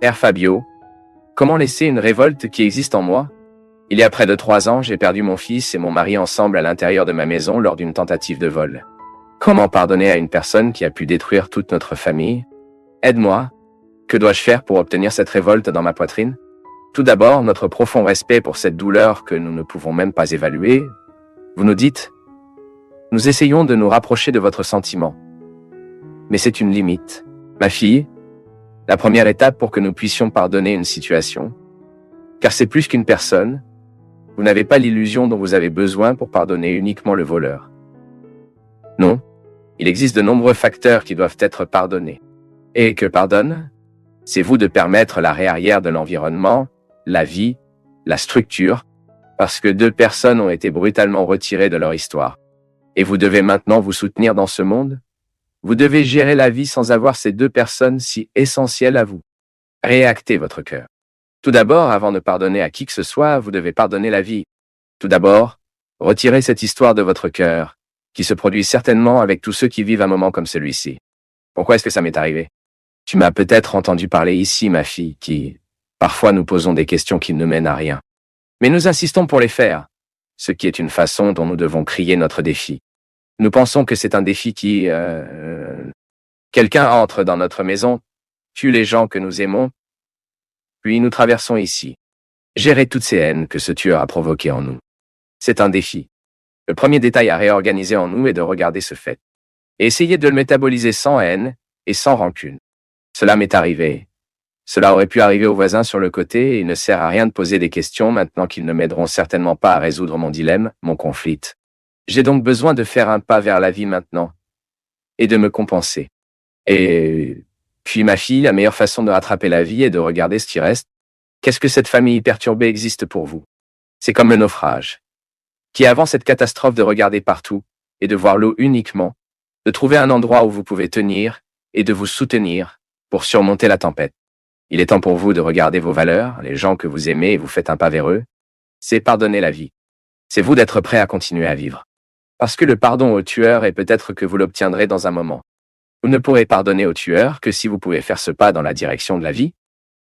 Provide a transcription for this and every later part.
Père Fabio, comment laisser une révolte qui existe en moi? Il y a près de 3 ans, j'ai perdu mon fils et mon mari ensemble à l'intérieur de ma maison lors d'une tentative de vol. Comment pardonner à une personne qui a pu détruire toute notre famille? Aide-moi. Que dois-je faire pour obtenir cette révolte dans ma poitrine? Tout d'abord, notre profond respect pour cette douleur que nous ne pouvons même pas évaluer. Vous nous dites, nous essayons de nous rapprocher de votre sentiment. Mais c'est une limite. Ma fille, la première étape pour que nous puissions pardonner une situation, car c'est plus qu'une personne, vous n'avez pas l'illusion dont vous avez besoin pour pardonner uniquement le voleur. Non, il existe de nombreux facteurs qui doivent être pardonnés. Et que pardonne? C'est vous de permettre l'arrêt arrière de l'environnement, la vie, la structure, parce que 2 personnes ont été brutalement retirées de leur histoire. Et vous devez maintenant vous soutenir dans ce monde? Vous devez gérer la vie sans avoir ces 2 personnes si essentielles à vous. Réactez votre cœur. Tout d'abord, avant de pardonner à qui que ce soit, vous devez pardonner la vie. Tout d'abord, retirez cette histoire de votre cœur, qui se produit certainement avec tous ceux qui vivent un moment comme celui-ci. Pourquoi est-ce que ça m'est arrivé? Tu m'as peut-être entendu parler ici, ma fille, qui, parfois nous posons des questions qui ne mènent à rien. Mais nous insistons pour les faire, ce qui est une façon dont nous devons crier notre défi. Nous pensons que c'est un défi qui... Quelqu'un entre dans notre maison, tue les gens que nous aimons, puis nous traversons ici. Gérer toutes ces haines que ce tueur a provoquées en nous. C'est un défi. Le premier détail à réorganiser en nous est de regarder ce fait. Et essayer de le métaboliser sans haine et sans rancune. Cela m'est arrivé. Cela aurait pu arriver aux voisins sur le côté et il ne sert à rien de poser des questions maintenant qu'ils ne m'aideront certainement pas à résoudre mon dilemme, mon conflit. J'ai donc besoin de faire un pas vers la vie maintenant et de me compenser. Et puis ma fille, la meilleure façon de rattraper la vie est de regarder ce qui reste. Qu'est-ce que cette famille perturbée existe pour vous? C'est comme le naufrage, qui avant cette catastrophe de regarder partout et de voir l'eau uniquement, de trouver un endroit où vous pouvez tenir et de vous soutenir pour surmonter la tempête. Il est temps pour vous de regarder vos valeurs, les gens que vous aimez et vous faites un pas vers eux. C'est pardonner la vie. C'est vous d'être prêt à continuer à vivre. Parce que le pardon au tueur est peut-être que vous l'obtiendrez dans un moment. Vous ne pourrez pardonner au tueur que si vous pouvez faire ce pas dans la direction de la vie.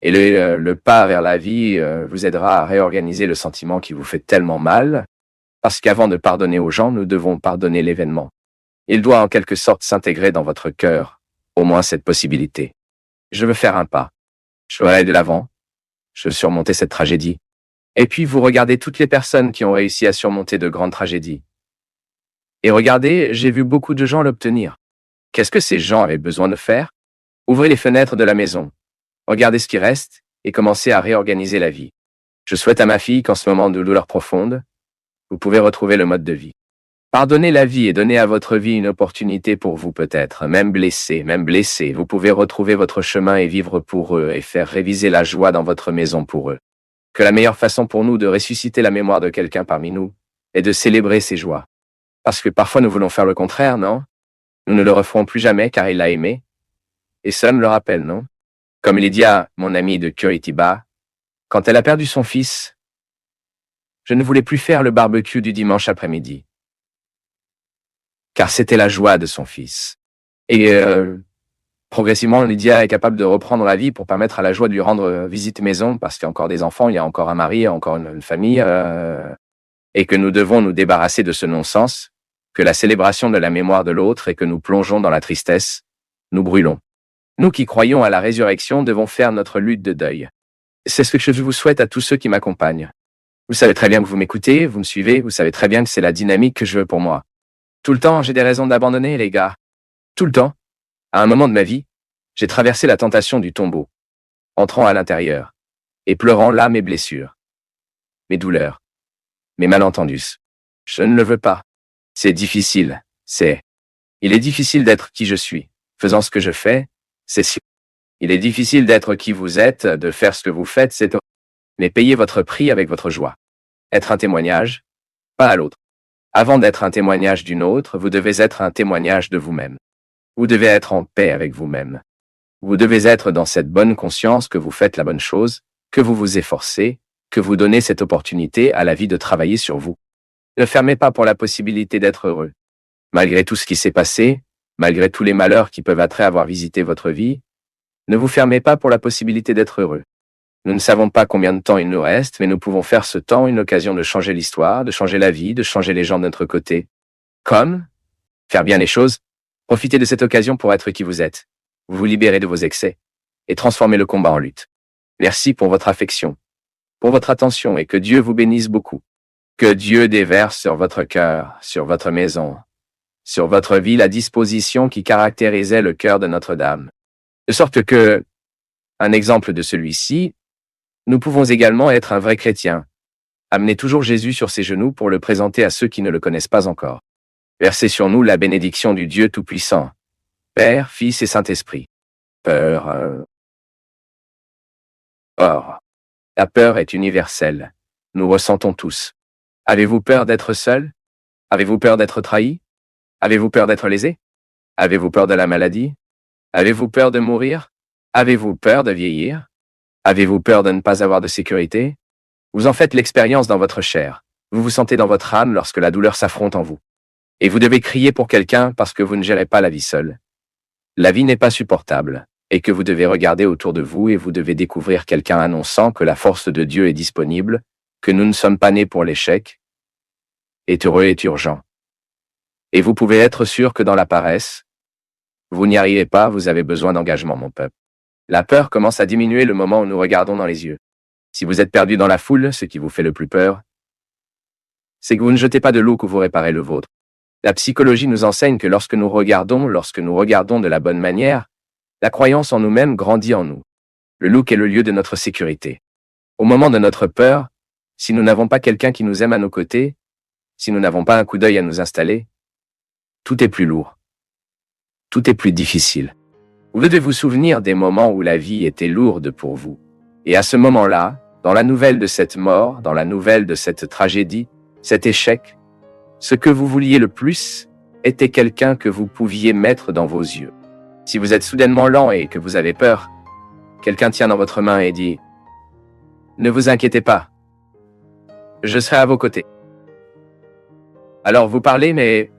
Et le pas vers la vie vous aidera à réorganiser le sentiment qui vous fait tellement mal. Parce qu'avant de pardonner aux gens, nous devons pardonner l'événement. Il doit en quelque sorte s'intégrer dans votre cœur, au moins cette possibilité. Je veux faire un pas. Je veux aller de l'avant. Je veux surmonter cette tragédie. Et puis vous regardez toutes les personnes qui ont réussi à surmonter de grandes tragédies. Et regardez, j'ai vu beaucoup de gens l'obtenir. Qu'est-ce que ces gens avaient besoin de faire? Ouvrez les fenêtres de la maison. Regardez ce qui reste et commencez à réorganiser la vie. Je souhaite à ma fille qu'en ce moment de douleur profonde, vous pouvez retrouver le mode de vie. Pardonnez la vie et donnez à votre vie une opportunité pour vous peut-être, même blessé, vous pouvez retrouver votre chemin et vivre pour eux et faire réviser la joie dans votre maison pour eux. Que la meilleure façon pour nous de ressusciter la mémoire de quelqu'un parmi nous est de célébrer ses joies. Parce que parfois nous voulons faire le contraire, non? Nous ne le referons plus jamais car il l'a aimé. Et cela me le rappelle, non? Comme Lydia, mon amie de Curitiba, quand elle a perdu son fils, je ne voulais plus faire le barbecue du dimanche après-midi. Car c'était la joie de son fils. Et progressivement, Lydia est capable de reprendre la vie pour permettre à la joie de lui rendre visite maison, parce qu'il y a encore des enfants, il y a encore un mari, il y a encore une famille, et que nous devons nous débarrasser de ce non-sens, que la célébration de la mémoire de l'autre et que nous plongeons dans la tristesse, nous brûlons. Nous qui croyons à la résurrection devons faire notre lutte de deuil. C'est ce que je vous souhaite à tous ceux qui m'accompagnent. Vous savez très bien que vous m'écoutez, vous me suivez, vous savez très bien que c'est la dynamique que je veux pour moi. Tout le temps, j'ai des raisons d'abandonner, les gars. Tout le temps. À un moment de ma vie, j'ai traversé la tentation du tombeau, entrant à l'intérieur, et pleurant là mes blessures, mes douleurs, mes malentendus. Je ne le veux pas. C'est difficile, Il est difficile d'être qui je suis, faisant ce que je fais, c'est sûr. Il est difficile d'être qui vous êtes, de faire ce que vous faites, c'est horrible. Mais payez votre prix avec votre joie. Être un témoignage, pas à l'autre. Avant d'être un témoignage d'une autre, vous devez être un témoignage de vous-même. Vous devez être en paix avec vous-même. Vous devez être dans cette bonne conscience que vous faites la bonne chose, que vous vous efforcez, que vous donnez cette opportunité à la vie de travailler sur vous. Ne fermez pas pour la possibilité d'être heureux. Malgré tout ce qui s'est passé, malgré tous les malheurs qui peuvent après avoir visité votre vie, Ne vous fermez pas pour la possibilité d'être heureux. Nous ne savons pas combien de temps il nous reste, mais nous pouvons faire ce temps une occasion de changer l'histoire, de changer la vie, de changer les gens de notre côté. Comme faire bien les choses. Profitez de cette occasion pour être qui vous êtes. Vous vous libérez de vos excès et transformez le combat en lutte. Merci pour votre affection, pour votre attention et que Dieu vous bénisse beaucoup. Que Dieu déverse sur votre cœur, sur votre maison, sur votre vie la disposition qui caractérisait le cœur de Notre-Dame. De sorte que, un exemple de celui-ci, nous pouvons également être un vrai chrétien. Amenez toujours Jésus sur ses genoux pour le présenter à ceux qui ne le connaissent pas encore. Versez sur nous la bénédiction du Dieu Tout-Puissant, Père, Fils et Saint-Esprit. Peur. Or, la peur est universelle. Nous ressentons tous. Avez-vous peur d'être seul? Avez-vous peur d'être trahi? Avez-vous peur d'être lésé? Avez-vous peur de la maladie? Avez-vous peur de mourir? Avez-vous peur de vieillir? Avez-vous peur de ne pas avoir de sécurité? Vous en faites l'expérience dans votre chair. Vous vous sentez dans votre âme lorsque la douleur s'affronte en vous. Et vous devez crier pour quelqu'un parce que vous ne gérez pas la vie seule. La vie n'est pas supportable, et que vous devez regarder autour de vous et vous devez découvrir quelqu'un annonçant que la force de Dieu est disponible, que nous ne sommes pas nés pour l'échec. Être heureux est urgent. Et vous pouvez être sûr que dans la paresse, vous n'y arrivez pas, vous avez besoin d'engagement, mon peuple. La peur commence à diminuer le moment où nous regardons dans les yeux. Si vous êtes perdu dans la foule, ce qui vous fait le plus peur, c'est que vous ne jetez pas de l'eau que vous réparez le vôtre. La psychologie nous enseigne que lorsque nous regardons de la bonne manière, la croyance en nous-mêmes grandit en nous. Le look est le lieu de notre sécurité. Au moment de notre peur, si nous n'avons pas quelqu'un qui nous aime à nos côtés, si nous n'avons pas un coup d'œil à nous installer, tout est plus lourd. Tout est plus difficile. Vous devez vous souvenir des moments où la vie était lourde pour vous. Et à ce moment-là, dans la nouvelle de cette mort, dans la nouvelle de cette tragédie, cet échec, ce que vous vouliez le plus était quelqu'un que vous pouviez mettre dans vos yeux. Si vous êtes soudainement lent et que vous avez peur, quelqu'un tient dans votre main et dit « Ne vous inquiétez pas, je serai à vos côtés. » Alors vous parlez, mais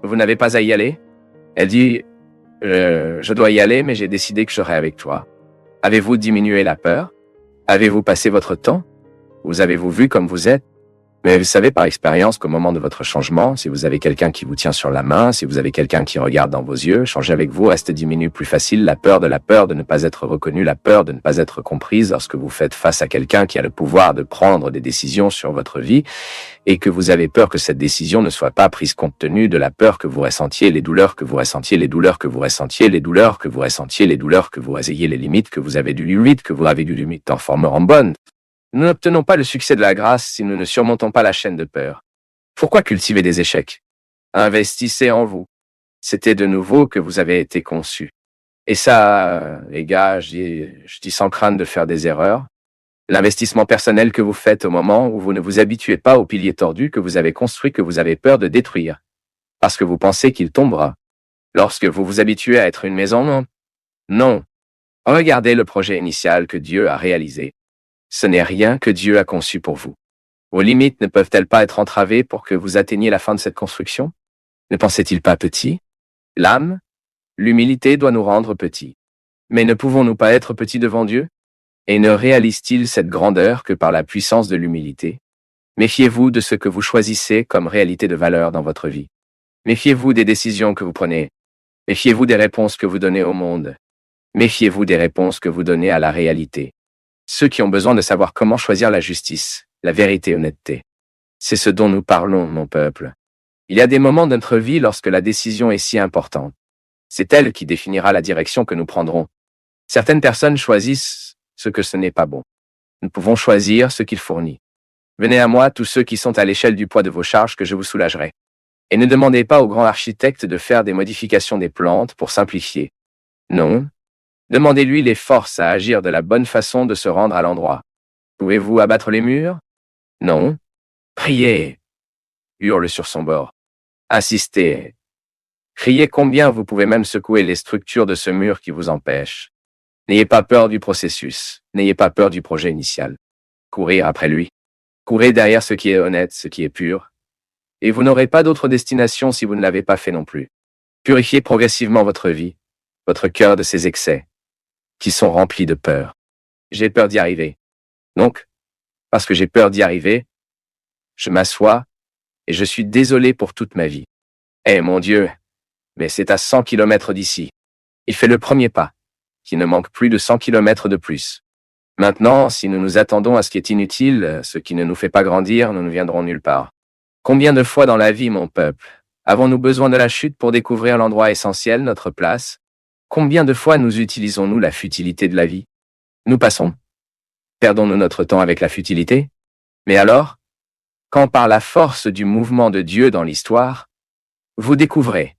vous n'avez pas à y aller. Elle dit « Je dois y aller, mais j'ai décidé que je serai avec toi. » Avez-vous diminué la peur? Avez-vous passé votre temps? Vous avez-vous vu comme vous êtes? Mais vous savez par expérience qu'au moment de votre changement, si vous avez quelqu'un qui vous tient sur la main, si vous avez quelqu'un qui regarde dans vos yeux, changer avec vous reste diminue plus facile la peur de ne pas être reconnu, la peur de ne pas être comprise lorsque vous faites face à quelqu'un qui a le pouvoir de prendre des décisions sur votre vie et que vous avez peur que cette décision ne soit pas prise compte tenu de la peur que vous ressentiez, les douleurs que vous ressentiez, les douleurs que vous ressentiez, les douleurs que vous ressentiez, les douleurs que vous ayez, les limites que vous avez dû limite, que vous avez dû limite en forme en bonne. Nous n'obtenons pas le succès de la grâce si nous ne surmontons pas la chaîne de peur. Pourquoi cultiver des échecs? Investissez en vous. C'était de nouveau que vous avez été conçus. Et ça, les gars, je dis sans crainte de faire des erreurs. L'investissement personnel que vous faites au moment où vous ne vous habituez pas au pilier tordu que vous avez construit, que vous avez peur de détruire. Parce que vous pensez qu'il tombera. Lorsque vous vous habituez à être une maison, non. Non. Regardez le projet initial que Dieu a réalisé. Ce n'est rien que Dieu a conçu pour vous. Vos limites ne peuvent-elles pas être entravées pour que vous atteigniez la fin de cette construction? Ne pensez-il pas petit? L'âme, l'humilité doit nous rendre petits. Mais ne pouvons-nous pas être petits devant Dieu? Et ne réalise-t-il cette grandeur que par la puissance de l'humilité? Méfiez-vous de ce que vous choisissez comme réalité de valeur dans votre vie. Méfiez-vous des décisions que vous prenez. Méfiez-vous des réponses que vous donnez au monde. Méfiez-vous des réponses que vous donnez à la réalité. Ceux qui ont besoin de savoir comment choisir la justice, la vérité et l'honnêteté. C'est ce dont nous parlons, mon peuple. Il y a des moments de notre vie lorsque la décision est si importante. C'est elle qui définira la direction que nous prendrons. Certaines personnes choisissent ce que ce n'est pas bon. Nous pouvons choisir ce qu'il fournit. Venez à moi, tous ceux qui sont à l'échelle du poids de vos charges, que je vous soulagerai. Et ne demandez pas au grand architecte de faire des modifications des plantes pour simplifier. Non. Demandez-lui les forces à agir de la bonne façon de se rendre à l'endroit. Pouvez-vous abattre les murs? Non. Priez. Hurle sur son bord. Insistez. Criez combien vous pouvez même secouer les structures de ce mur qui vous empêche. N'ayez pas peur du processus. N'ayez pas peur du projet initial. Courir après lui. Courez derrière ce qui est honnête, ce qui est pur. Et vous n'aurez pas d'autre destination si vous ne l'avez pas fait non plus. Purifiez progressivement votre vie, votre cœur de ses excès. qui sont remplis de peur. J'ai peur d'y arriver. Donc, parce que j'ai peur d'y arriver, je m'assois et je suis désolé pour toute ma vie. Eh mon Dieu, mais c'est à 100 kilomètres d'ici. Il fait le premier pas, qu'il ne manque plus de 100 kilomètres de plus. Maintenant, si nous nous attendons à ce qui est inutile, ce qui ne nous fait pas grandir, nous ne viendrons nulle part. Combien de fois dans la vie, mon peuple, avons-nous besoin de la chute pour découvrir l'endroit essentiel, notre place? Combien de fois nous utilisons-nous la futilité de la vie? Nous passons. Perdons-nous notre temps avec la futilité? Mais alors, quand par la force du mouvement de Dieu dans l'histoire, vous découvrez.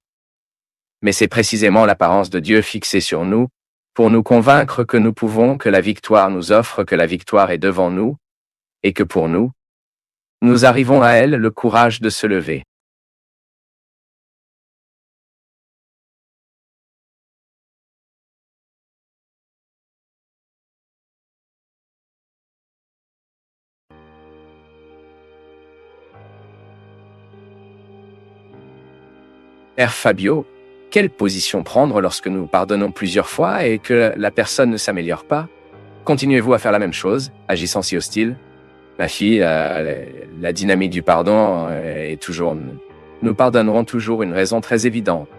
Mais c'est précisément l'apparence de Dieu fixée sur nous, pour nous convaincre que nous pouvons, que la victoire nous offre, que la victoire est devant nous, et que pour nous, nous arrivons à elle le courage de se lever. Père Fabio, quelle position prendre lorsque nous pardonnons plusieurs fois et que la personne ne s'améliore pas? Continuez-vous à faire la même chose, agissant si hostile? Ma fille, la dynamique du pardon est toujours... Nous pardonnerons toujours une raison très évidente.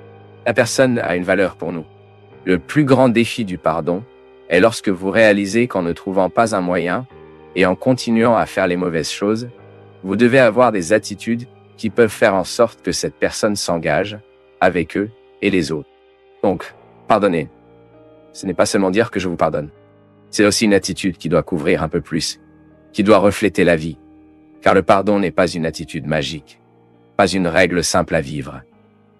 La personne a une valeur pour nous. Le plus grand défi du pardon est lorsque vous réalisez qu'en ne trouvant pas un moyen et en continuant à faire les mauvaises choses, vous devez avoir des attitudes qui peuvent faire en sorte que cette personne s'engage avec eux et les autres. Donc, pardonnez. Ce n'est pas seulement dire que je vous pardonne. C'est aussi une attitude qui doit couvrir un peu plus, qui doit refléter la vie. Car le pardon n'est pas une attitude magique, pas une règle simple à vivre,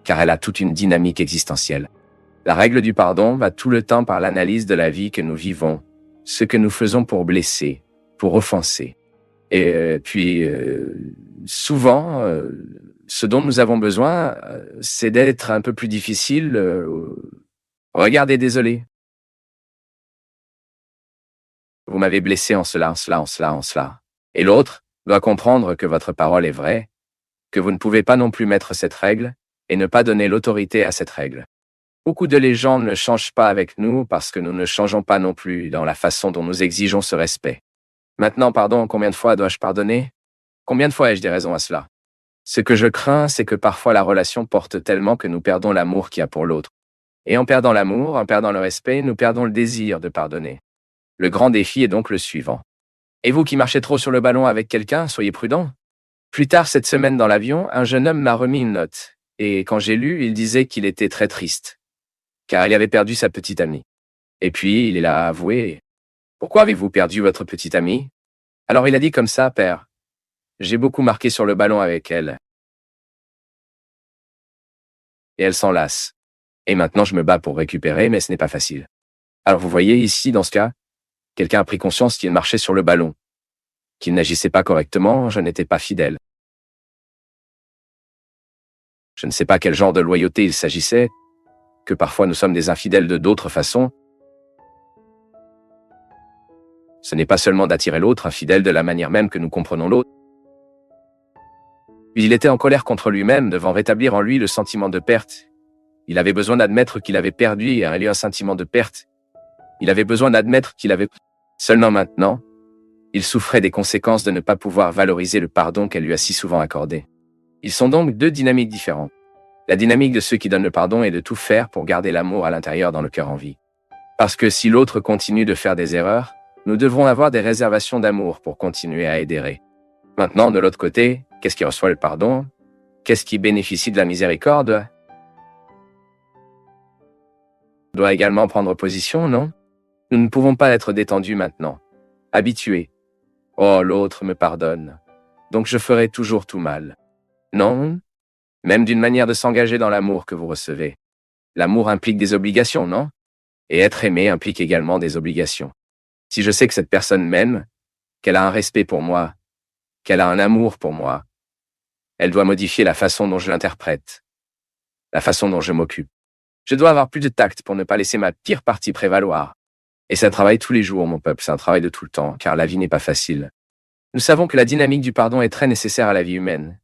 car elle a toute une dynamique existentielle. La règle du pardon va tout le temps par l'analyse de la vie que nous vivons, ce que nous faisons pour blesser, pour offenser. Et puis, souvent, ce dont nous avons besoin, c'est d'être un peu plus difficile. Regardez, désolé. Vous m'avez blessé en cela, en cela, en cela, en cela. Et l'autre doit comprendre que votre parole est vraie, que vous ne pouvez pas non plus mettre cette règle et ne pas donner l'autorité à cette règle. Beaucoup de gens ne changent pas avec nous parce que nous ne changeons pas non plus dans la façon dont nous exigeons ce respect. Maintenant, pardon, combien de fois dois-je pardonner? Combien de fois ai-je des raisons à cela? Ce que je crains, c'est que parfois la relation porte tellement que nous perdons l'amour qu'il y a pour l'autre. Et en perdant l'amour, en perdant le respect, nous perdons le désir de pardonner. Le grand défi est donc le suivant. Et vous qui marchez trop sur le ballon avec quelqu'un, soyez prudent. Plus tard cette semaine dans l'avion, un jeune homme m'a remis une note. Et quand j'ai lu, il disait qu'il était très triste, car il avait perdu sa petite amie. Et puis, il a avoué, « Pourquoi avez-vous perdu votre petite amie ?» Alors il a dit comme ça, « Père, j'ai beaucoup marqué sur le ballon avec elle. Et elle s'en lasse. Et maintenant je me bats pour récupérer, mais ce n'est pas facile. » Alors vous voyez ici, dans ce cas, quelqu'un a pris conscience qu'il marchait sur le ballon, qu'il n'agissait pas correctement, je n'étais pas fidèle. Je ne sais pas quel genre de loyauté il s'agissait, que parfois nous sommes des infidèles de d'autres façons. Ce n'est pas seulement d'attirer l'autre, infidèle de la manière même que nous comprenons l'autre. Puis il était en colère contre lui-même, devant rétablir en lui le sentiment de perte. Il avait besoin d'admettre qu'il avait perdu et a eu un sentiment de perte. Il avait besoin d'admettre qu'il avait... Seulement maintenant, il souffrait des conséquences de ne pas pouvoir valoriser le pardon qu'elle lui a si souvent accordé. Ils sont donc deux dynamiques différentes. La dynamique de ceux qui donnent le pardon est de tout faire pour garder l'amour à l'intérieur dans le cœur en vie. Parce que si l'autre continue de faire des erreurs, nous devrons avoir des réservations d'amour pour continuer à aider. Maintenant, de l'autre côté, qu'est-ce qui reçoit le pardon? Qu'est-ce qui bénéficie de la miséricorde? Doit également prendre position, non? Nous ne pouvons pas être détendus maintenant, habitués. Oh, l'autre me pardonne, donc je ferai toujours tout mal. Non, même d'une manière de s'engager dans l'amour que vous recevez. L'amour implique des obligations, non? Et être aimé implique également des obligations. Si je sais que cette personne m'aime, qu'elle a un respect pour moi, qu'elle a un amour pour moi, elle doit modifier la façon dont je l'interprète, la façon dont je m'occupe. Je dois avoir plus de tact pour ne pas laisser ma pire partie prévaloir. Et c'est un travail tous les jours, mon peuple, c'est un travail de tout le temps, car la vie n'est pas facile. Nous savons que la dynamique du pardon est très nécessaire à la vie humaine.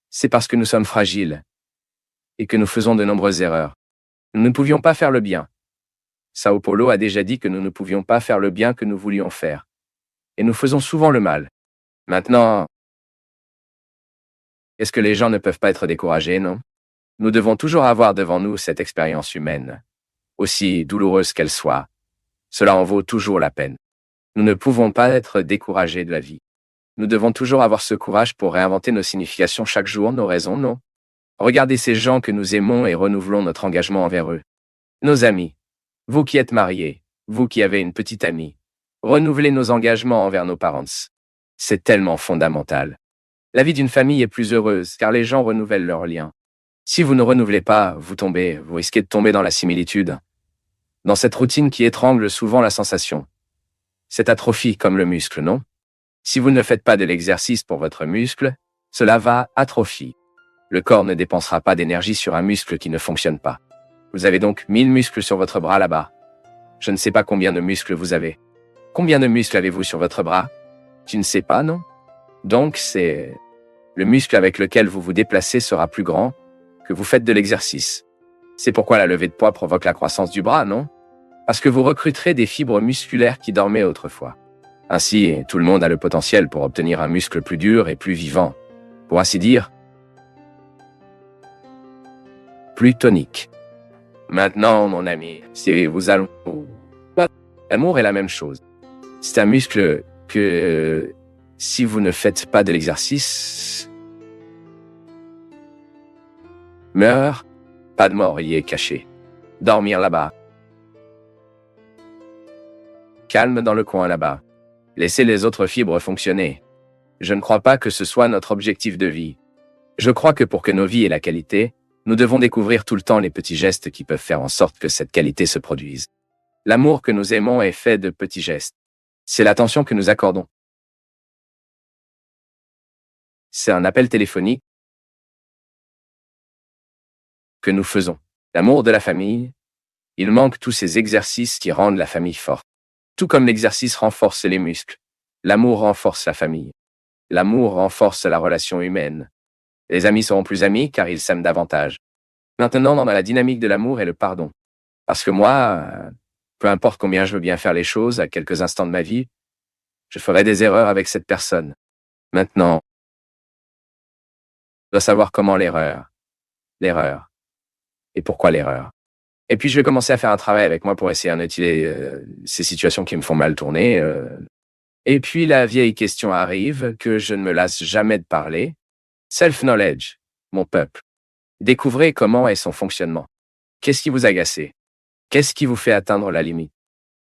C'est parce que nous sommes fragiles et que nous faisons de nombreuses erreurs. Nous ne pouvions pas faire le bien. Sao Paulo a déjà dit que nous ne pouvions pas faire le bien que nous voulions faire. Et nous faisons souvent le mal. Maintenant, est-ce que les gens ne peuvent pas être découragés, non? Nous devons toujours avoir devant nous cette expérience humaine, aussi douloureuse qu'elle soit. Cela en vaut toujours la peine. Nous ne pouvons pas être découragés de la vie. Nous devons toujours avoir ce courage pour réinventer nos significations chaque jour, nos raisons, non? Regardez ces gens que nous aimons et renouvelons notre engagement envers eux. Nos amis, vous qui êtes mariés, vous qui avez une petite amie, renouvelez nos engagements envers nos parents. C'est tellement fondamental. La vie d'une famille est plus heureuse car les gens renouvellent leurs liens. Si vous ne renouvelez pas, vous risquez de tomber dans la similitude, dans cette routine qui étrangle souvent la sensation. C'est atrophie comme le muscle, non? Si vous ne faites pas de l'exercice pour votre muscle, cela va atrophier. Le corps ne dépensera pas d'énergie sur un muscle qui ne fonctionne pas. Vous avez donc 1000 muscles sur votre bras là-bas. Je ne sais pas combien de muscles vous avez. Combien de muscles avez-vous sur votre bras? Tu ne sais pas, non? Donc, le muscle avec lequel vous vous déplacez sera plus grand que vous faites de l'exercice. C'est pourquoi la levée de poids provoque la croissance du bras, non? Parce que vous recruterez des fibres musculaires qui dormaient autrefois. Ainsi, tout le monde a le potentiel pour obtenir un muscle plus dur et plus vivant. Pour ainsi dire, plus tonique. Maintenant, mon ami, si vous allons... L'amour est la même chose. C'est un muscle que, si vous ne faites pas de l'exercice, meurt, pas de mort y est caché. Dormir là-bas. Calme dans le coin là-bas. Laissez les autres fibres fonctionner. Je ne crois pas que ce soit notre objectif de vie. Je crois que pour que nos vies aient la qualité, nous devons découvrir tout le temps les petits gestes qui peuvent faire en sorte que cette qualité se produise. L'amour que nous aimons est fait de petits gestes. C'est l'attention que nous accordons. C'est un appel téléphonique que nous faisons. L'amour de la famille, il manque tous ces exercices qui rendent la famille forte. Tout comme l'exercice renforce les muscles, l'amour renforce la famille. L'amour renforce la relation humaine. Les amis seront plus amis car ils s'aiment davantage. Maintenant, dans la dynamique de l'amour est le pardon. Parce que moi, peu importe combien je veux bien faire les choses, à quelques instants de ma vie, je ferai des erreurs avec cette personne. Maintenant, je dois savoir comment l'erreur. Et pourquoi l'erreur. Et puis, je vais commencer à faire un travail avec moi pour essayer d'utiliser ces situations qui me font mal tourner. Et puis, la vieille question arrive que je ne me lasse jamais de parler. Self-knowledge, mon peuple. Découvrez comment est son fonctionnement. Qu'est-ce qui vous agace? Qu'est-ce qui vous fait atteindre la limite?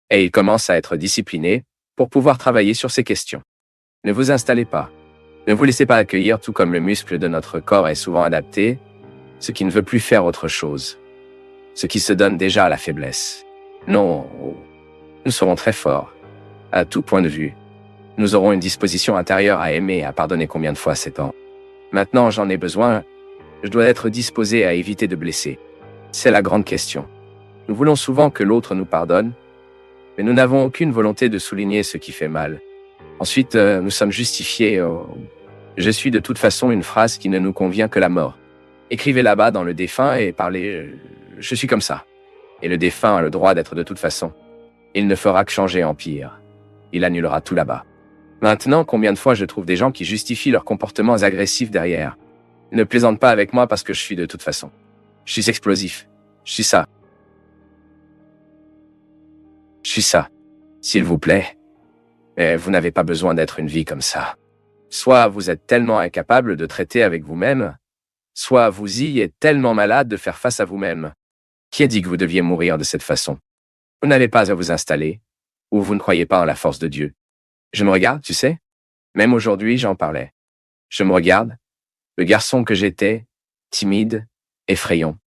Et il commence à être discipliné pour pouvoir travailler sur ces questions. Ne vous installez pas. Ne vous laissez pas accueillir tout comme le muscle de notre corps est souvent adapté, ce qui ne veut plus faire autre chose. Ce qui se donne déjà à la faiblesse. Non, nous serons très forts, à tout point de vue. Nous aurons une disposition intérieure à aimer et à pardonner combien de fois c'est temps. Maintenant, j'en ai besoin, je dois être disposé à éviter de blesser. C'est la grande question. Nous voulons souvent que l'autre nous pardonne, mais nous n'avons aucune volonté de souligner ce qui fait mal. Ensuite, nous sommes justifiés. Je suis de toute façon une phrase qui ne nous convient que la mort. Écrivez là-bas dans le défunt et parlez je suis comme ça. Et le défunt a le droit d'être de toute façon. Il ne fera que changer en pire. Il annulera tout là-bas. Maintenant, combien de fois je trouve des gens qui justifient leurs comportements agressifs derrière. Ne plaisante pas avec moi parce que je suis de toute façon. Je suis explosif. Je suis ça. Je suis ça. S'il vous plaît. Mais vous n'avez pas besoin d'être une vie comme ça. Soit vous êtes tellement incapable de traiter avec vous-même, soit vous y êtes tellement malade de faire face à vous-même. Qui a dit que vous deviez mourir de cette façon? Vous n'avez pas à vous installer, ou vous ne croyez pas en la force de Dieu. Je me regarde, tu sais? Même aujourd'hui, j'en parlais. Je me regarde, le garçon que j'étais, timide, effrayant.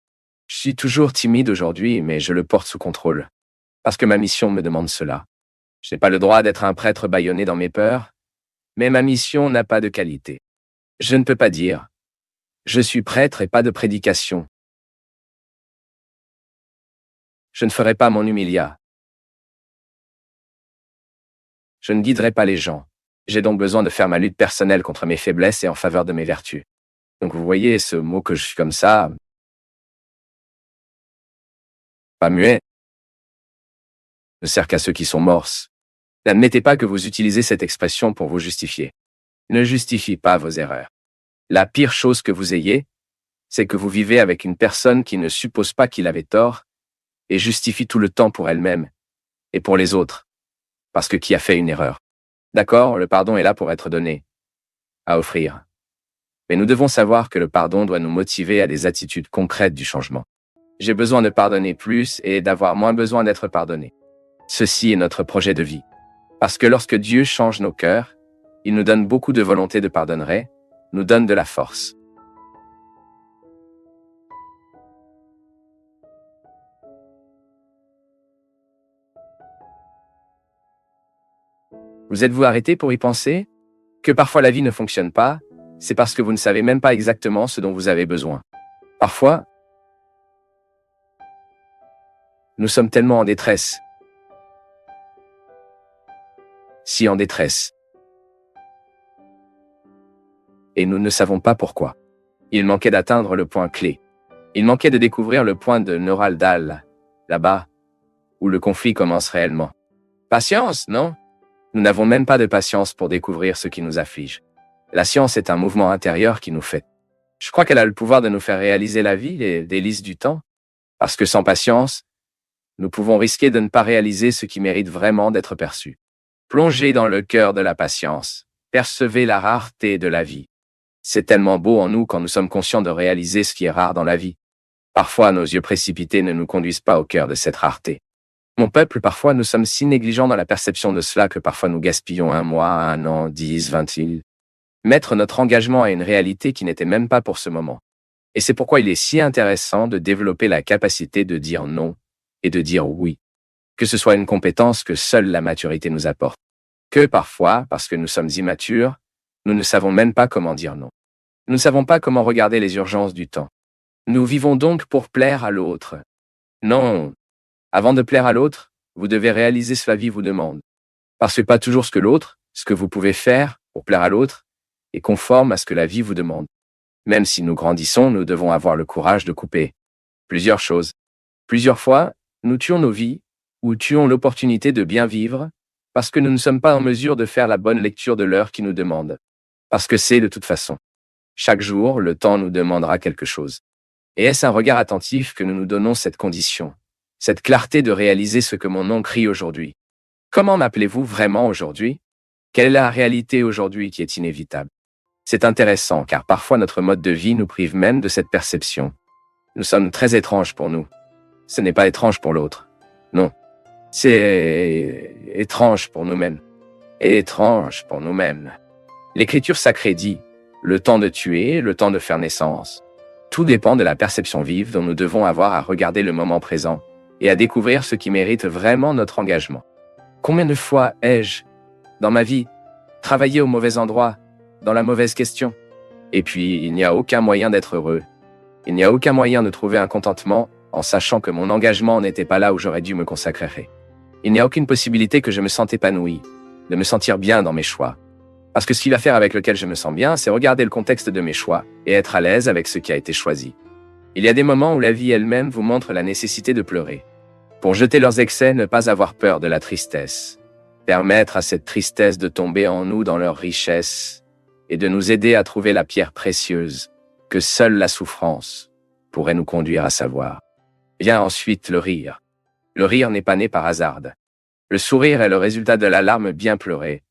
Je suis toujours timide aujourd'hui, mais je le porte sous contrôle. Parce que ma mission me demande cela. Je n'ai pas le droit d'être un prêtre bâillonné dans mes peurs, mais ma mission n'a pas de qualité. Je ne peux pas dire « Je suis prêtre et pas de prédication ». Je ne ferai pas mon humilia. Je ne guiderai pas les gens. J'ai donc besoin de faire ma lutte personnelle contre mes faiblesses et en faveur de mes vertus. Donc vous voyez ce mot que je suis comme ça, pas muet, ne sert qu'à ceux qui sont morts. N'admettez pas que vous utilisez cette expression pour vous justifier. Ne justifie pas vos erreurs. La pire chose que vous ayez, c'est que vous vivez avec une personne qui ne suppose pas qu'il avait tort et justifie tout le temps pour elle-même et pour les autres, parce que qui a fait une erreur. D'accord, le pardon est là pour être donné, à offrir. Mais nous devons savoir que le pardon doit nous motiver à des attitudes concrètes du changement. J'ai besoin de pardonner plus et d'avoir moins besoin d'être pardonné. Ceci est notre projet de vie. Parce que lorsque Dieu change nos cœurs, il nous donne beaucoup de volonté de pardonner, nous donne de la force. Vous êtes-vous arrêté pour y penser? Que parfois la vie ne fonctionne pas, c'est parce que vous ne savez même pas exactement ce dont vous avez besoin. Parfois, nous sommes tellement en détresse. Si en détresse. Et nous ne savons pas pourquoi. Il manquait d'atteindre le point clé. Il manquait de découvrir le point de neural Dahl, là-bas, où le conflit commence réellement. Patience, non? Nous n'avons même pas de patience pour découvrir ce qui nous afflige. La science est un mouvement intérieur qui nous fait. Je crois qu'elle a le pouvoir de nous faire réaliser la vie, les délices du temps. Parce que sans patience, nous pouvons risquer de ne pas réaliser ce qui mérite vraiment d'être perçu. Plongez dans le cœur de la patience. Percevez la rareté de la vie. C'est tellement beau en nous quand nous sommes conscients de réaliser ce qui est rare dans la vie. Parfois, nos yeux précipités ne nous conduisent pas au cœur de cette rareté. Mon peuple, parfois, nous sommes si négligents dans la perception de cela que parfois nous gaspillons 1 mois, 1 an, 10, 20 000. Mettre notre engagement à une réalité qui n'était même pas pour ce moment. Et c'est pourquoi il est si intéressant de développer la capacité de dire non et de dire oui. Que ce soit une compétence que seule la maturité nous apporte. Que parfois, parce que nous sommes immatures, nous ne savons même pas comment dire non. Nous ne savons pas comment regarder les urgences du temps. Nous vivons donc pour plaire à l'autre. Non. Avant de plaire à l'autre, vous devez réaliser ce que la vie vous demande. Parce que pas toujours ce que l'autre, ce que vous pouvez faire pour plaire à l'autre, est conforme à ce que la vie vous demande. Même si nous grandissons, nous devons avoir le courage de couper plusieurs choses. Plusieurs fois, nous tuons nos vies, ou tuons l'opportunité de bien vivre, parce que nous ne sommes pas en mesure de faire la bonne lecture de l'heure qui nous demande. Parce que c'est de toute façon. Chaque jour, le temps nous demandera quelque chose. Et est-ce un regard attentif que nous nous donnons cette condition, cette clarté de réaliser ce que mon nom crie aujourd'hui? Comment m'appelez-vous vraiment aujourd'hui? Quelle est la réalité aujourd'hui qui est inévitable? C'est intéressant car parfois notre mode de vie nous prive même de cette perception. Nous sommes très étranges pour nous. Ce n'est pas étrange pour l'autre. Non. C'est étrange pour nous-mêmes. Et étrange pour nous-mêmes. L'Écriture sacrée dit, le temps de tuer, le temps de faire naissance. Tout dépend de la perception vive dont nous devons avoir à regarder le moment présent et à découvrir ce qui mérite vraiment notre engagement. Combien de fois ai-je, dans ma vie, travaillé au mauvais endroit, dans la mauvaise question? Et puis, il n'y a aucun moyen d'être heureux. Il n'y a aucun moyen de trouver un contentement en sachant que mon engagement n'était pas là où j'aurais dû me consacrer. Il n'y a aucune possibilité que je me sente épanoui, de me sentir bien dans mes choix. Parce que ce qui va faire avec lequel je me sens bien, c'est regarder le contexte de mes choix et être à l'aise avec ce qui a été choisi. Il y a des moments où la vie elle-même vous montre la nécessité de pleurer. Pour jeter leurs excès, ne pas avoir peur de la tristesse. Permettre à cette tristesse de tomber en nous dans leur richesse et de nous aider à trouver la pierre précieuse que seule la souffrance pourrait nous conduire à savoir. Vient ensuite le rire. Le rire n'est pas né par hasard. Le sourire est le résultat de la larme bien pleurée.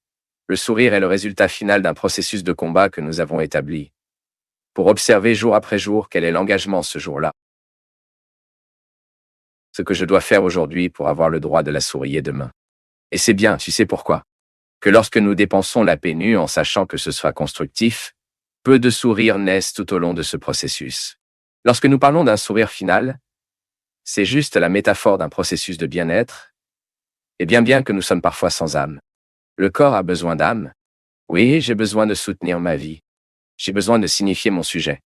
Le sourire est le résultat final d'un processus de combat que nous avons établi. Pour observer jour après jour quel est l'engagement ce jour-là. Ce que je dois faire aujourd'hui pour avoir le droit de la sourire demain. Et c'est bien, tu sais pourquoi. Que lorsque nous dépensons la pénue en sachant que ce sera constructif, peu de sourires naissent tout au long de ce processus. Lorsque nous parlons d'un sourire final, c'est juste la métaphore d'un processus de bien-être, et bien que nous sommes parfois sans âme. Le corps a besoin d'âme. Oui, j'ai besoin de soutenir ma vie. J'ai besoin de signifier mon sujet.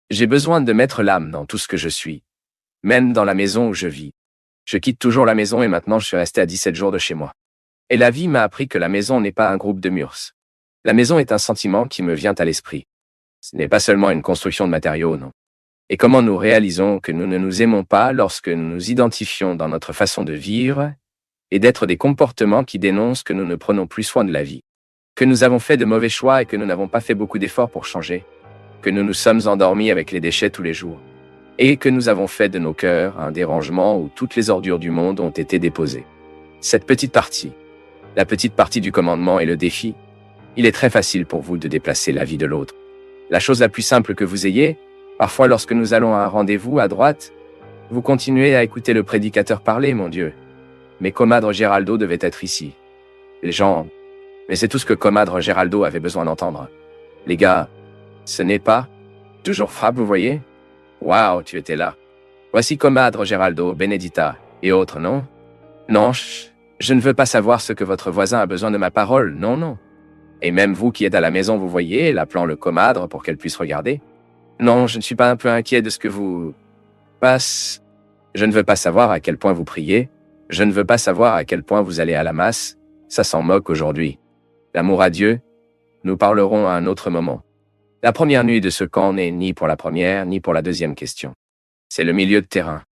J'ai besoin de mettre l'âme dans tout ce que je suis, même dans la maison où je vis. Je quitte toujours la maison et maintenant je suis resté à 17 jours de chez moi. Et la vie m'a appris que la maison n'est pas un groupe de murs. La maison est un sentiment qui me vient à l'esprit. Ce n'est pas seulement une construction de matériaux, non. Et comment nous réalisons que nous ne nous aimons pas lorsque nous nous identifions dans notre façon de vivre et d'être des comportements qui dénoncent que nous ne prenons plus soin de la vie, que nous avons fait de mauvais choix et que nous n'avons pas fait beaucoup d'efforts pour changer, que nous nous sommes endormis avec les déchets tous les jours, et que nous avons fait de nos cœurs un dérangement où toutes les ordures du monde ont été déposées. Cette petite partie, la petite partie du commandement et le défi, il est très facile pour vous de déplacer la vie de l'autre. La chose la plus simple que vous ayez, parfois lorsque nous allons à un rendez-vous à droite, vous continuez à écouter le prédicateur parler, mon Dieu. Mais Comadre Geraldo devait être ici. Les gens... Mais c'est tout ce que Comadre Geraldo avait besoin d'entendre. Les gars, ce n'est pas... Toujours frappe, vous voyez? Waouh, tu étais là. Voici Comadre Geraldo, Benedita, et autres, non? Non, je ne veux pas savoir ce que votre voisin a besoin de ma parole, non, non. Et même vous qui êtes à la maison, vous voyez, l'appelant le comadre pour qu'elle puisse regarder. Non, je ne suis pas un peu inquiet de ce que vous... passe. Je ne veux pas savoir à quel point vous priez. Je ne veux pas savoir à quel point vous allez à la masse. Ça s'en moque aujourd'hui. L'amour à Dieu, nous parlerons à un autre moment. La première nuit de ce camp n'est ni pour la première, ni pour la deuxième question. C'est le milieu de terrain.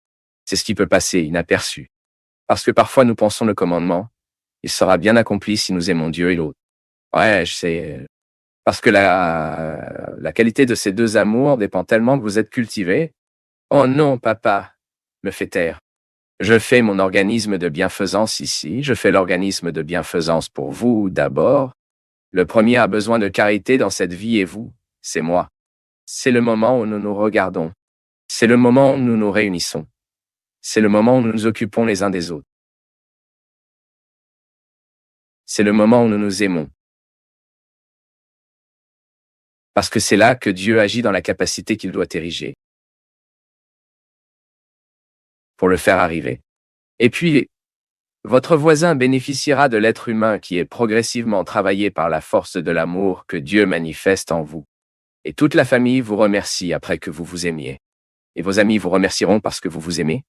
C'est ce qui peut passer inaperçu. Parce que parfois nous pensons le commandement. Il sera bien accompli si nous aimons Dieu et l'autre. Ouais, je sais. Parce que la qualité de ces deux amours dépend tellement que vous êtes cultivés. Oh non, papa, me fait taire. Je fais mon organisme de bienfaisance ici. Je fais l'organisme de bienfaisance pour vous d'abord. Le premier a besoin de carité dans cette vie et vous, c'est moi. C'est le moment où nous nous regardons. C'est le moment où nous nous réunissons. C'est le moment où nous nous occupons les uns des autres. C'est le moment où nous nous aimons. Parce que c'est là que Dieu agit dans la capacité qu'il doit ériger pour le faire arriver. Et puis, votre voisin bénéficiera de l'être humain qui est progressivement travaillé par la force de l'amour que Dieu manifeste en vous. Et toute la famille vous remercie après que vous vous aimiez. Et vos amis vous remercieront parce que vous vous aimez.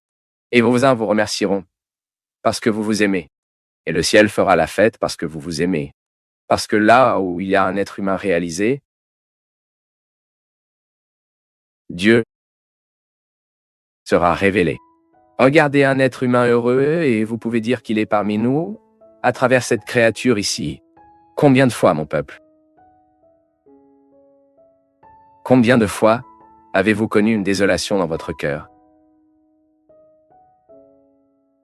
Et vos voisins vous remercieront parce que vous vous aimez. Et le ciel fera la fête parce que vous vous aimez. Parce que là où il y a un être humain réalisé, Dieu sera révélé. Regardez un être humain heureux et vous pouvez dire qu'il est parmi nous à travers cette créature ici. Combien de fois, mon peuple? Combien de fois avez-vous connu une désolation dans votre cœur?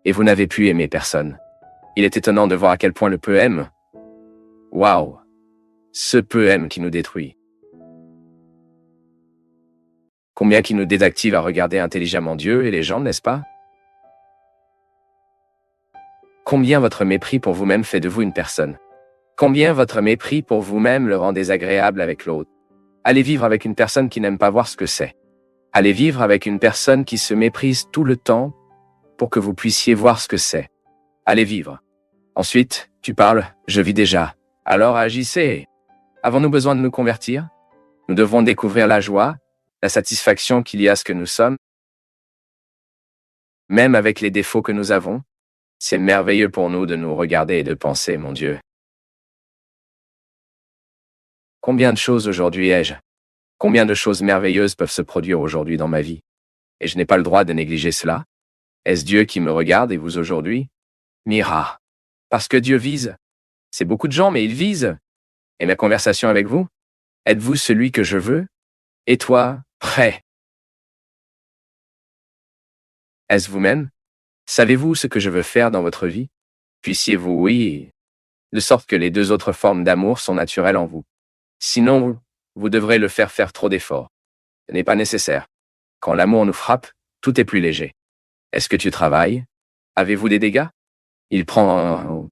Et vous n'avez pu aimer personne. Il est étonnant de voir à quel point le peu aime. Waouh! Ce peu aime qui nous détruit. Combien qui nous désactive à regarder intelligemment Dieu et les gens, n'est-ce pas? Combien votre mépris pour vous-même fait de vous une personne? Combien votre mépris pour vous-même le rend désagréable avec l'autre? Allez vivre avec une personne qui n'aime pas voir ce que c'est. Allez vivre avec une personne qui se méprise tout le temps pour que vous puissiez voir ce que c'est. Allez vivre. Ensuite, tu parles, je vis déjà. Alors agissez. Avons-nous besoin de nous convertir? Nous devons découvrir la joie, la satisfaction qu'il y a à ce que nous sommes, même avec les défauts que nous avons. C'est merveilleux pour nous de nous regarder et de penser, mon Dieu. Combien de choses aujourd'hui ai-je? Combien de choses merveilleuses peuvent se produire aujourd'hui dans ma vie? Et je n'ai pas le droit de négliger cela? Est-ce Dieu qui me regarde et vous aujourd'hui? Mira. Parce que Dieu vise. C'est beaucoup de gens, mais il vise. Et ma conversation avec vous? Êtes-vous celui que je veux? Et toi, prêt? Est-ce vous-même? Savez-vous ce que je veux faire dans votre vie? Puissiez-vous, oui, de sorte que les deux autres formes d'amour sont naturelles en vous. Sinon, vous devrez le faire trop d'efforts. Ce n'est pas nécessaire. Quand l'amour nous frappe, tout est plus léger. Est-ce que tu travailles? Avez-vous des dégâts? Il prend...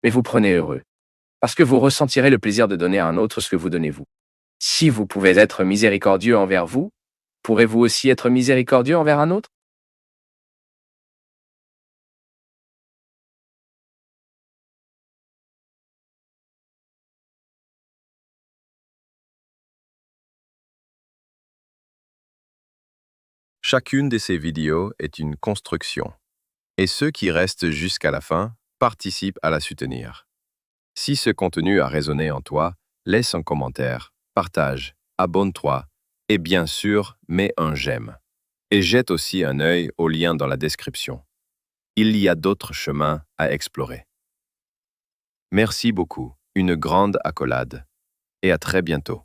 Mais vous prenez heureux. Parce que vous ressentirez le plaisir de donner à un autre ce que vous donnez vous. Si vous pouvez être miséricordieux envers vous, pourrez-vous aussi être miséricordieux envers un autre? Chacune de ces vidéos est une construction, et ceux qui restent jusqu'à la fin participent à la soutenir. Si ce contenu a résonné en toi, laisse un commentaire, partage, abonne-toi et bien sûr, mets un j'aime. Et jette aussi un œil au lien dans la description. Il y a d'autres chemins à explorer. Merci beaucoup, une grande accolade, et à très bientôt.